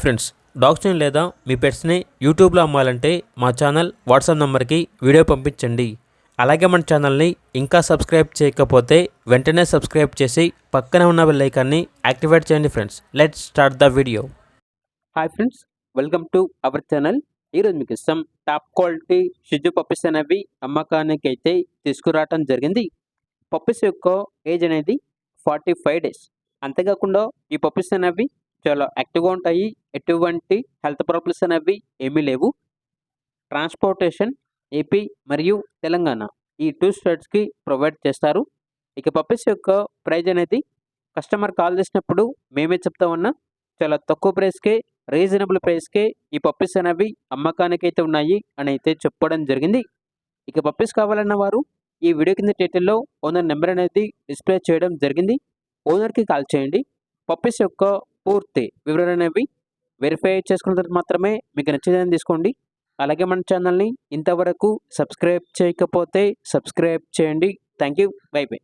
Friends, డాగ్స్ని లేదా మీ పెట్స్ని యూట్యూబ్లో అమ్మాలంటే మా ఛానల్ వాట్సాప్ నెంబర్కి వీడియో పంపించండి. అలాగే మన ఛానల్ని ఇంకా సబ్స్క్రైబ్ చేయకపోతే వెంటనే సబ్స్క్రైబ్ చేసి పక్కన ఉన్న బెల్ ఐకాన్ని యాక్టివేట్ చేయండి. Friends, let's start the video. Hi friends, welcome to our channel. ఈరోజు మీకు ఇష్టం టాప్ క్వాలిటీ షిజు పప్పీస్ అనేవి అమ్మకానికి అయితే తీసుకురావటం జరిగింది. పప్పీస్ యొక్క ఏజ్ అనేది 45 డేస్. అంతేకాకుండా ఈ పప్పీస్ అనేవి చాలా యాక్టివ్గా ఉంటాయి. ఎటువంటి హెల్త్ ప్రాబ్లమ్స్ అనేవి ఏమీ లేవు. ట్రాన్స్పోర్టేషన్ ఏపీ మరియు తెలంగాణ ఈ 2 స్టేట్స్కి ప్రొవైడ్ చేస్తారు. ఇక పప్పీస్ యొక్క ప్రైజ్ అనేది కస్టమర్ కాల్ చేసినప్పుడు మేమే చెప్తామన్నా చాలా తక్కువ ప్రైస్కే, రీజనబుల్ ప్రైస్కే ఈ పప్పీస్ అనేవి అమ్మకానికి అయితే ఉన్నాయి అని అయితే చెప్పడం జరిగింది. ఇక పప్పీస్ కావాలన్న వారు ఈ వీడియో కింద టైటిల్లో ఓనర్ నెంబర్ అనేది డిస్ప్లే చేయడం జరిగింది. ఓనర్కి కాల్ చేయండి. పప్పీస్ యొక్క పూర్తి వివరణ అనేవి వెరిఫై చేసుకున్న తర్వాత మాత్రమే మీకు నచ్చేదని తీసుకోండి. అలాగే మన ఛానల్ని ఇంతవరకు సబ్స్క్రైబ్ చేయకపోతే సబ్స్క్రైబ్ చేయండి. Thank you. By by.